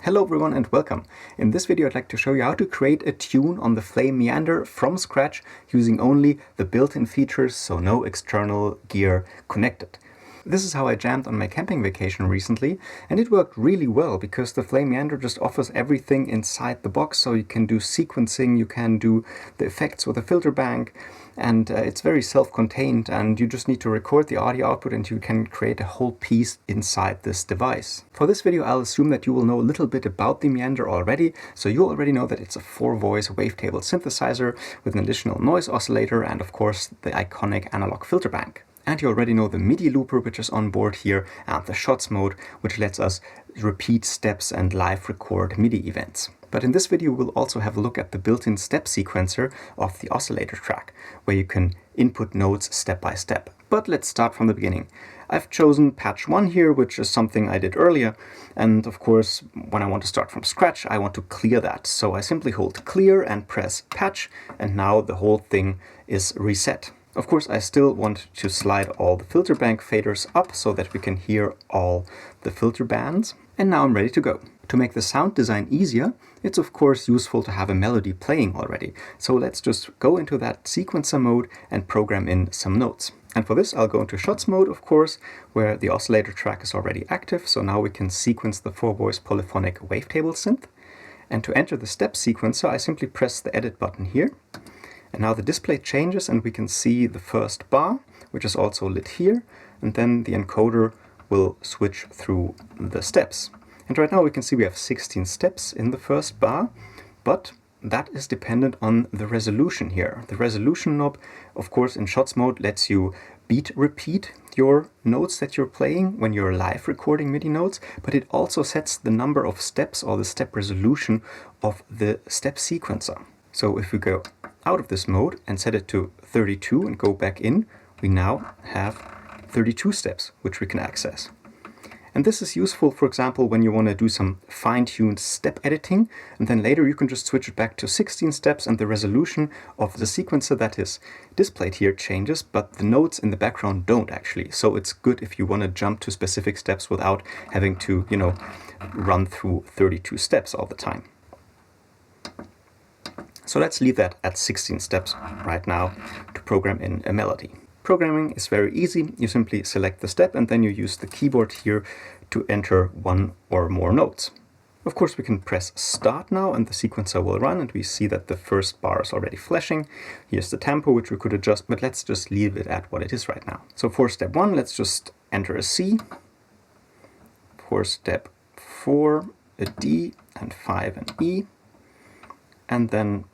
Hello everyone and welcome. In this video I'd like to show you how to create a tune on the Flame Mäander from scratch using only the built-in features, so no external gear connected. This is how I jammed on my camping vacation recently, and it worked really well because the Flame Mäander just offers everything inside the box, so you can do sequencing, you can do the effects with a filter bank, and it's very self-contained, and you just need to record the audio output and you can create a whole piece inside this device. For this video I'll assume that you will know a little bit about the Mäander already, so you already know that it's a 4-voice wavetable synthesizer with an additional noise oscillator and of course the iconic analog filter bank. And you already know the MIDI looper which is on board here, and the shots mode which lets us repeat steps and live record MIDI events. But in this video we'll also have a look at the built-in step sequencer of the oscillator track, where you can input notes step by step. But let's start from the beginning. I've chosen patch 1 here, which is something I did earlier, and of course when I want to start from scratch I want to clear that. So I simply hold clear and press patch, and now the whole thing is reset. Of course, I still want to slide all the filter bank faders up so that we can hear all the filter bands. And now I'm ready to go. To make the sound design easier, it's of course useful to have a melody playing already. So let's just go into that sequencer mode and program in some notes. And for this I'll go into shots mode, of course, where the oscillator track is already active. So now we can sequence the 4-voice polyphonic wavetable synth. And to enter the step sequencer, I simply press the edit button here. And now the display changes and we can see the first bar, which is also lit here, and then the encoder will switch through the steps. And right now we can see we have 16 steps in the first bar, but that is dependent on the resolution here. The resolution knob, of course, in shots mode lets you beat repeat your notes that you're playing when you're live recording MIDI notes, but it also sets the number of steps or the step resolution of the step sequencer. So if we go out of this mode and set it to 32 and go back in, we now have 32 steps which we can access. And this is useful, for example, when you want to do some fine-tuned step editing, and then later you can just switch it back to 16 steps and the resolution of the sequencer that is displayed here changes, but the notes in the background don't actually. So it's good if you want to jump to specific steps without having to, run through 32 steps all the time. So let's leave that at 16 steps right now to program in a melody. Programming is very easy. You simply select the step and then you use the keyboard here to enter one or more notes. Of course we can press start now and the sequencer will run, and we see that the first bar is already flashing. Here's the tempo which we could adjust, but let's just leave it at what it is right now. So for step 1 let's just enter a C. For step 4 a D, and 5 an E. And then,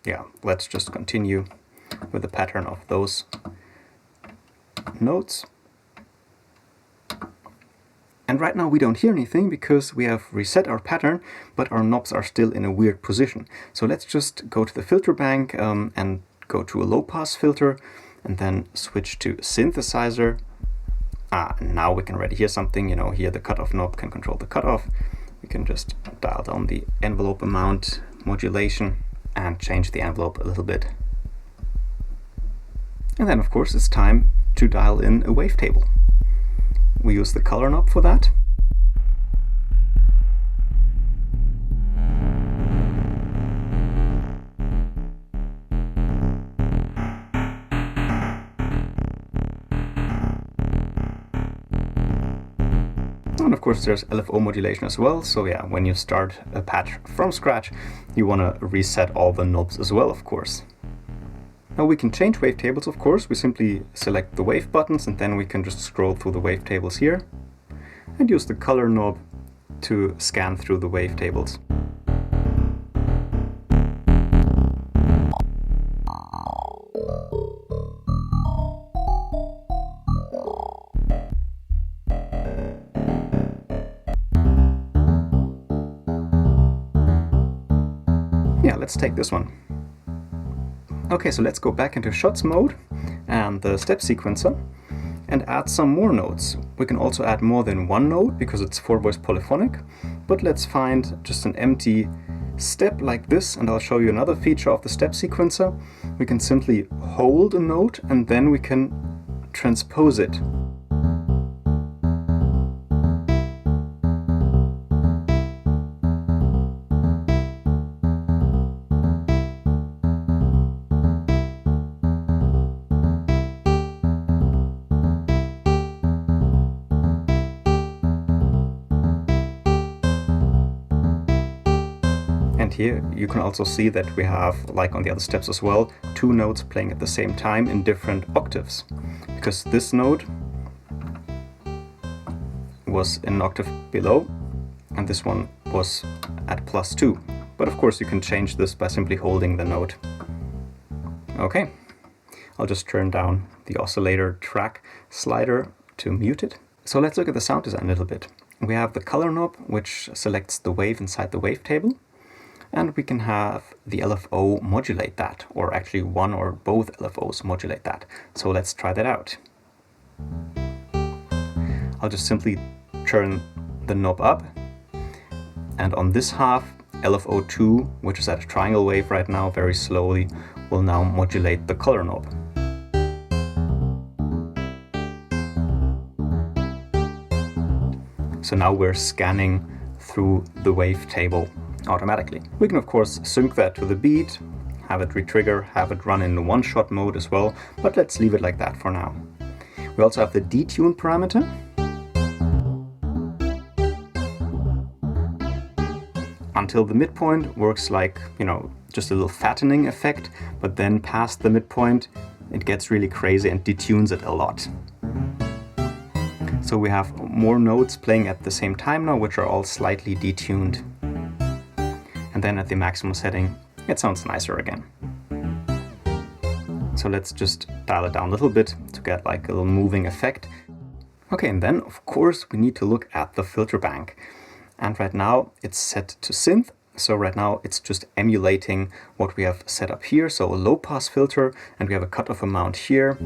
let's just continue with the pattern of those notes. And right now we don't hear anything because we have reset our pattern, but our knobs are still in a weird position. So let's just go to the filter bank and go to a low-pass filter, and then switch to synthesizer. And now we can already hear something. Here the cutoff knob can control the cutoff. We can just dial down the envelope amount, modulation, and change the envelope a little bit. And then of course it's time to dial in a wavetable. We use the color knob for that. And of course there's LFO modulation as well, so when you start a patch from scratch you want to reset all the knobs as well, of course. Now we can change wavetables, of course. We simply select the wave buttons and then we can just scroll through the wavetables here and use the color knob to scan through the wavetables. Let's take this one. Okay, so let's go back into shots mode and the step sequencer and add some more notes. We can also add more than one note because it's 4-voice polyphonic, but let's find just an empty step like this, and I'll show you another feature of the step sequencer. We can simply hold a note and then we can transpose it. here you can also see that we have, like on the other steps as well, two notes playing at the same time in different octaves. Because this note was an octave below, and this one was at +2. But of course you can change this by simply holding the note. Okay, I'll just turn down the oscillator track slider to mute it. So let's look at the sound design a little bit. We have the color knob, which selects the wave inside the wavetable, and we can have the LFO modulate that, or actually one or both LFOs modulate that. So let's try that out. I'll just simply turn the knob up, and on this half, LFO2, which is at a triangle wave right now, very slowly, will now modulate the color knob. So now we're scanning through the wavetable automatically. We can of course sync that to the beat, have it retrigger, have it run in the one-shot mode as well, but let's leave it like that for now. We also have the detune parameter. Until the midpoint works like, just a little fattening effect, but then past the midpoint it gets really crazy and detunes it a lot. So we have more notes playing at the same time now, which are all slightly detuned. And then at the maximum setting, it sounds nicer again. So let's just dial it down a little bit to get like a little moving effect. Okay, and then of course we need to look at the filter bank. And right now it's set to synth. So right now it's just emulating what we have set up here. So a low pass filter, and we have a cutoff amount here.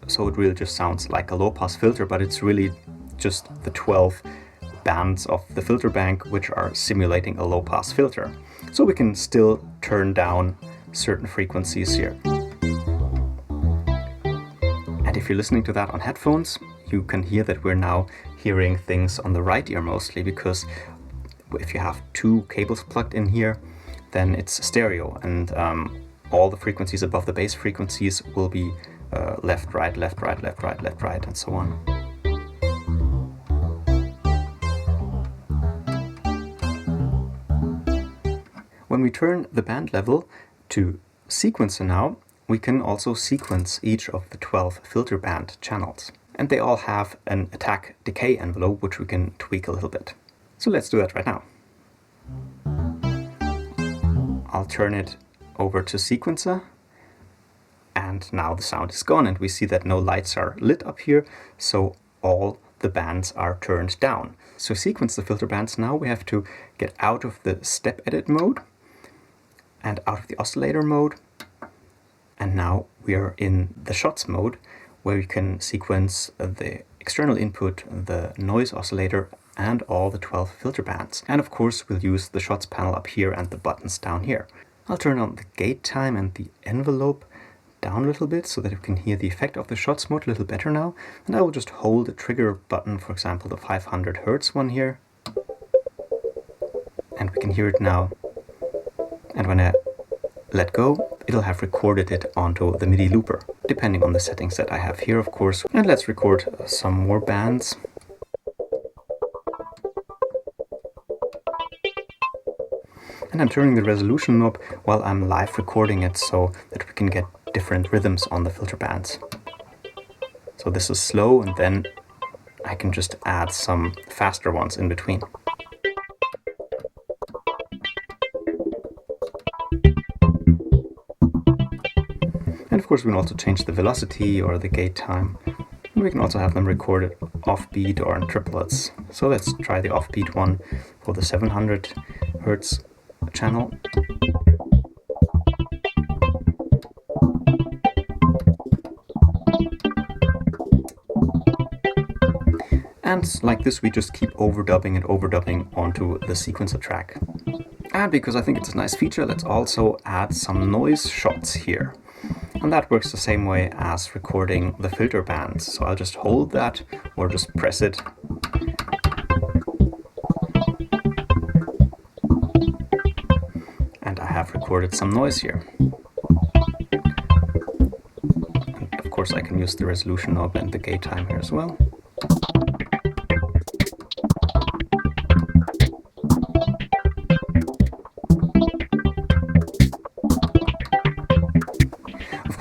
So it really just sounds like a low pass filter, but it's really just the 12 bands of the filter bank which are simulating a low pass filter. So we can still turn down certain frequencies here. And if you're listening to that on headphones, you can hear that we're now hearing things on the right ear mostly, because if you have two cables plugged in here, then it's stereo, and all the frequencies above the bass frequencies will be left, right, left, right, left, right, left, right, and so on. When we turn the band level to sequencer now, we can also sequence each of the 12 filter band channels. And they all have an attack decay envelope, which we can tweak a little bit. So let's do that right now. I'll turn it over to sequencer. And now the sound is gone, and we see that no lights are lit up here, so all the bands are turned down. So sequence the filter bands now, we have to get out of the step edit mode and out of the oscillator mode. And now we are in the shots mode, where we can sequence the external input, the noise oscillator, and all the 12 filter bands. And of course we'll use the shots panel up here and the buttons down here. I'll turn on the gate time and the envelope down a little bit so that we can hear the effect of the shots mode a little better now. And I will just hold the trigger button, for example the 500 Hertz one here. And we can hear it now. And when I let go, it'll have recorded it onto the MIDI looper, depending on the settings that I have here, of course. And let's record some more bands. And I'm turning the resolution knob while I'm live recording it so that we can get different rhythms on the filter bands. So this is slow, and then I can just add some faster ones in between. And of course we can also change the velocity or the gate time. And we can also have them recorded offbeat or in triplets. So let's try the offbeat one for the 700 Hertz channel. And like this, we just keep overdubbing and overdubbing onto the sequencer track. And because I think it's a nice feature, let's also add some noise shots here. And that works the same way as recording the filter bands. So I'll just hold that or just press it. And I have recorded some noise here. And of course I can use the resolution knob and the gate time here as well.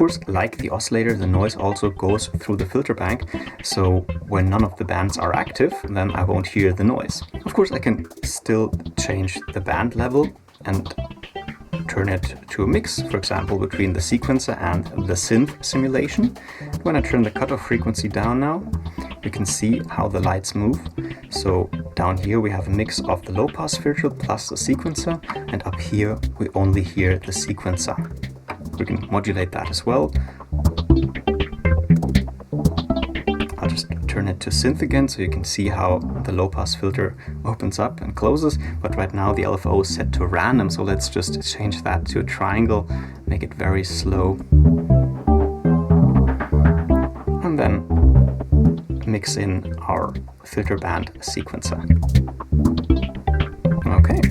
course, like the oscillator, the noise also goes through the filter bank, so when none of the bands are active, then I won't hear the noise. Of course, I can still change the band level and turn it to a mix, for example, between the sequencer and the synth simulation. When I turn the cutoff frequency down now, you can see how the lights move. So down here we have a mix of the low-pass filter plus the sequencer, and up here we only hear the sequencer. We can modulate that as well. I'll just turn it to synth again so you can see how the low-pass filter opens up and closes, but right now the LFO is set to random, so let's just change that to a triangle, make it very slow, and then mix in our filter band sequencer. Okay,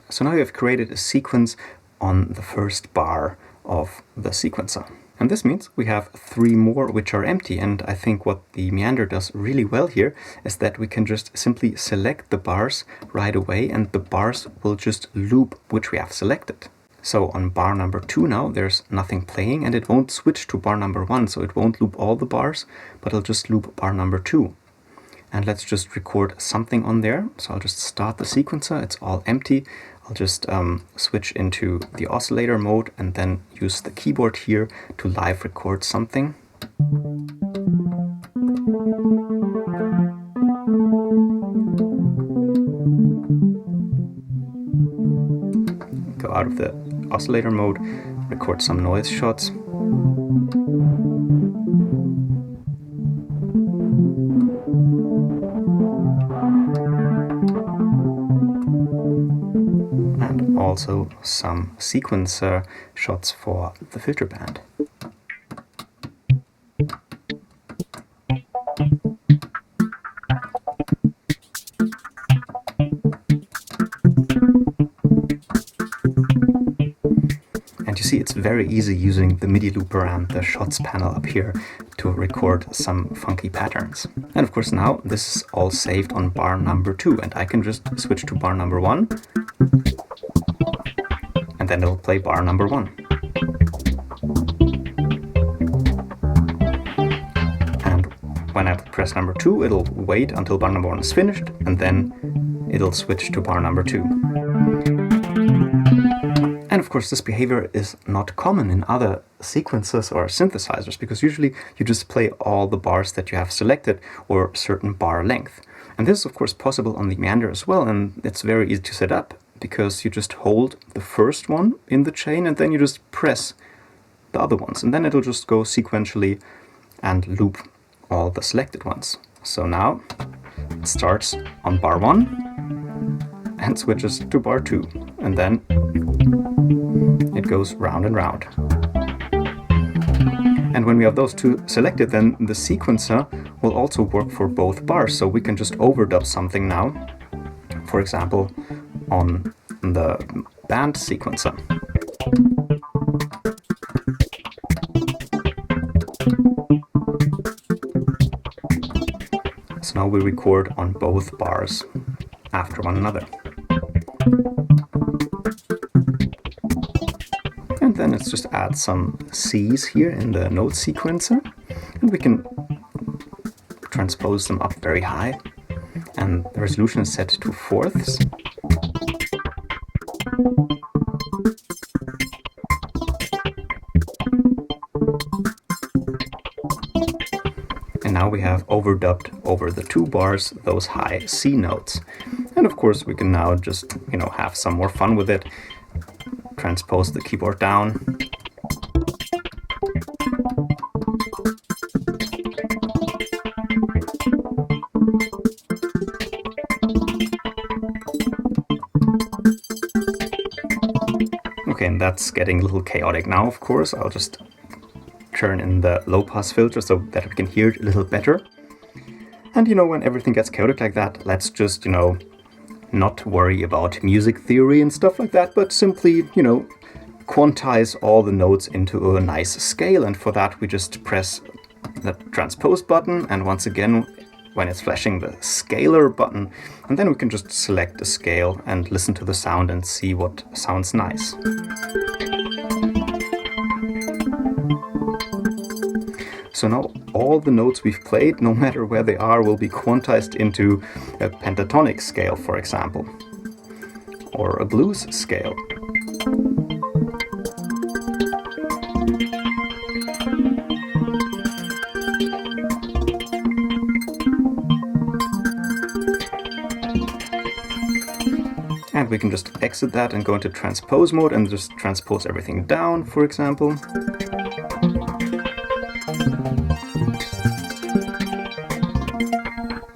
so now we have created a sequence on the first bar of the sequencer. And this means we have 3 more which are empty, and I think what the Mäander does really well here is that we can just simply select the bars right away, and the bars will just loop which we have selected. So on bar number 2 now there's nothing playing, and it won't switch to bar number 1, so it won't loop all the bars, but it'll just loop bar number 2. And let's just record something on there. So I'll just start the sequencer, it's all empty. I'll just switch into the oscillator mode and then use the keyboard here to live record something. Go out of the oscillator mode, record some noise shots. And also some sequencer shots for the filter band. And you see it's very easy using the MIDI looper and the shots panel up here to record some funky patterns. And of course now this is all saved on bar number 2, and I can just switch to bar number 1, and then it'll play bar number 1. And when I press number 2, it'll wait until bar number 1 is finished, and then it'll switch to bar number 2. And of course this behavior is not common in other sequencers or synthesizers, because usually you just play all the bars that you have selected or certain bar length. And this is of course possible on the Mäander as well, and it's very easy to set up, because you just hold the first one in the chain and then you just press the other ones, and then it'll just go sequentially and loop all the selected ones. So now it starts on bar 1 and switches to bar 2, and then it goes round and round. And when we have those two selected, then the sequencer will also work for both bars, so we can just overdub something now, for example on the band sequencer. So now we record on both bars after one another. And then let's just add some C's here in the note sequencer, and we can transpose them up very high, and the resolution is set to 4ths. And now we have overdubbed over the 2 bars those high C notes. And of course we can now just, have some more fun with it. Transpose the keyboard down. Okay, and that's getting a little chaotic now, of course. I'll just turn in the low-pass filter so that we can hear it a little better. And when everything gets chaotic like that, let's just, not worry about music theory and stuff like that, but simply, quantize all the notes into a nice scale. And for that, we just press the transpose button, and once again, when it's flashing, the scaler button, and then we can just select the scale and listen to the sound and see what sounds nice. So now all the notes we've played, no matter where they are, will be quantized into a pentatonic scale, for example, or a blues scale. And we can just exit that and go into transpose mode and just transpose everything down, for example.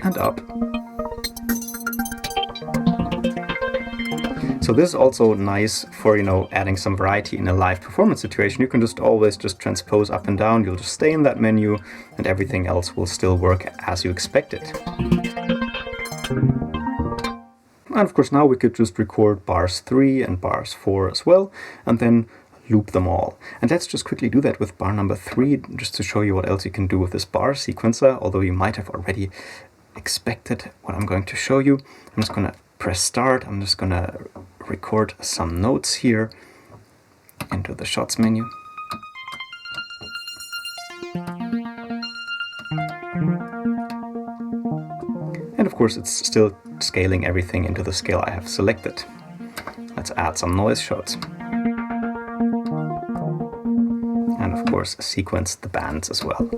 And up. So this is also nice for, adding some variety in a live performance situation. You can just always just transpose up and down. You'll just stay in that menu and everything else will still work as you expect it. And of course now we could just record bars 3 and bars 4 as well, and then loop them all. And let's just quickly do that with bar number 3, just to show you what else you can do with this bar sequencer, although you might have already expected what I'm going to show you. I'm just going to press start. I'm just going to record some notes here into the shots menu. And of course it's still scaling everything into the scale I have selected. Let's add some noise shots. And of course sequence the bands as well.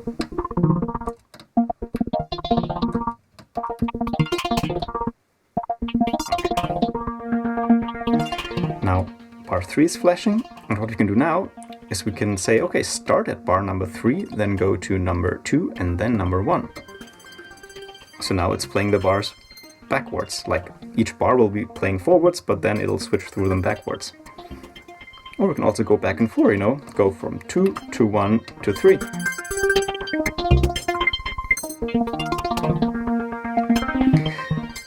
Now bar 3 is flashing, and what we can do now is we can say, okay, start at bar number 3, then go to number 2 and then number 1. So now it's playing the bars backwards, like each bar will be playing forwards, but then it'll switch through them backwards. Or we can also go back and forth, go from 2 to 1 to 3.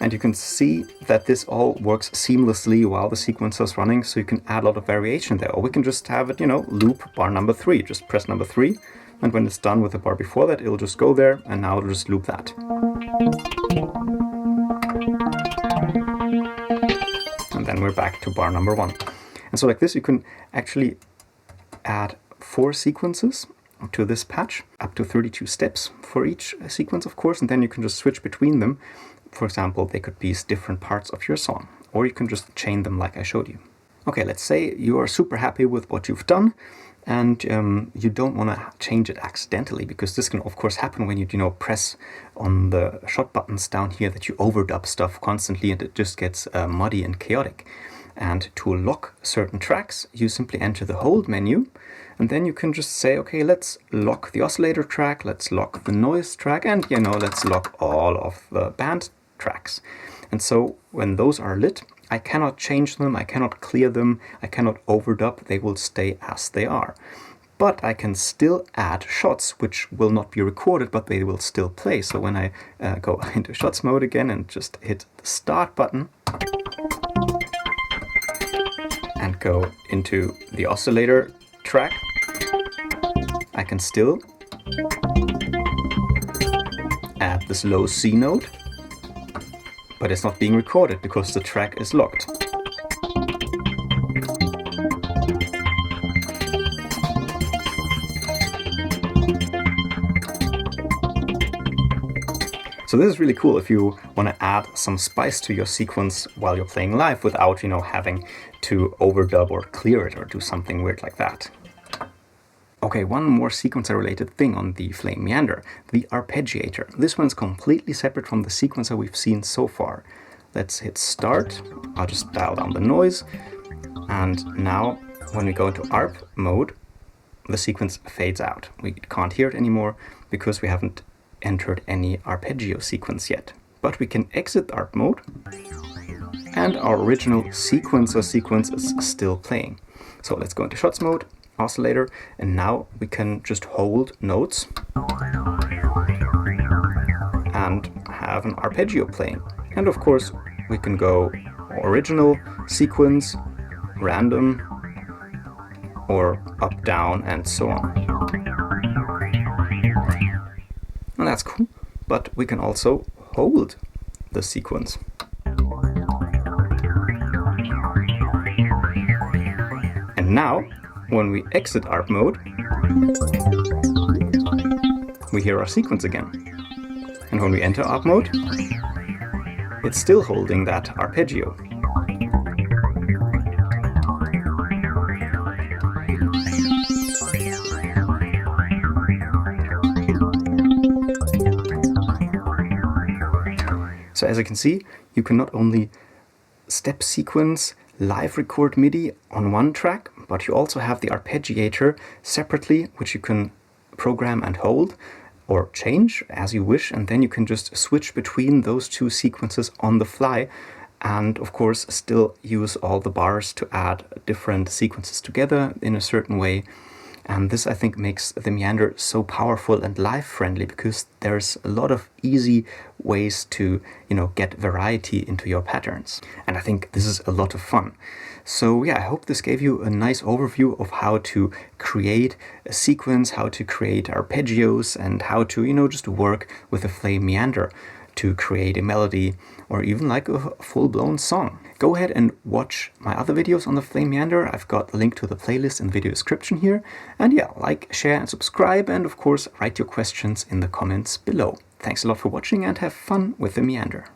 And you can see that this all works seamlessly while the sequencer is running, so you can add a lot of variation there. Or we can just have it, loop bar number 3, just press number 3, and when it's done with the bar before that, it'll just go there, and now it'll just loop that. And then we're back to bar number 1. And so like this, you can actually add 4 sequences to this patch, up to 32 steps for each sequence, of course, and then you can just switch between them. For example, they could be different parts of your song, or you can just chain them like I showed you. Okay, let's say you are super happy with what you've done, and you don't want to change it accidentally, because this can of course happen when you press on the shot buttons down here, that you overdub stuff constantly and it just gets muddy and chaotic. And to lock certain tracks, you simply enter the hold menu, and then you can just say, okay, let's lock the oscillator track, let's lock the noise track, and let's lock all of the band tracks. And so when those are lit, I cannot change them, I cannot clear them, I cannot overdub, they will stay as they are. But I can still add shots which will not be recorded, but they will still play. So when I go into shots mode again and just hit the start button and go into the oscillator track, I can still add this low C note, but it's not being recorded because the track is locked. So this is really cool if you want to add some spice to your sequence while you're playing live without, having to overdub or clear it or do something weird like that. Okay, one more sequencer related thing on the Flame Mäander, the Arpeggiator. This one's completely separate from the sequencer we've seen so far. Let's hit start. I'll just dial down the noise. And now when we go into ARP mode, the sequence fades out. We can't hear it anymore because we haven't entered any arpeggio sequence yet. But we can exit ARP mode and our original sequencer sequence is still playing. So let's go into shots mode, oscillator, and now we can just hold notes and have an arpeggio playing. And of course we can go original, sequence, random, or up, down, and so on. And that's cool, but we can also hold the sequence. And now when we exit ARP mode, we hear our sequence again. And when we enter ARP mode, it's still holding that arpeggio. So as you can see, you can not only step sequence, live record MIDI on one track, but you also have the arpeggiator separately, which you can program and hold or change as you wish, and then you can just switch between those two sequences on the fly, and of course still use all the bars to add different sequences together in a certain way. And this, I think, makes the Meander so powerful and live-friendly, because there's a lot of easy ways to, get variety into your patterns. And I think this is a lot of fun. So yeah, I hope this gave you a nice overview of how to create a sequence, how to create arpeggios, and how to, just work with the Flame Mäander to create a melody or even like a full-blown song. Go ahead and watch my other videos on the Flame Mäander. I've got a link to the playlist in the video description here. And yeah, like, share and subscribe, and of course write your questions in the comments below. Thanks a lot for watching and have fun with the Meander.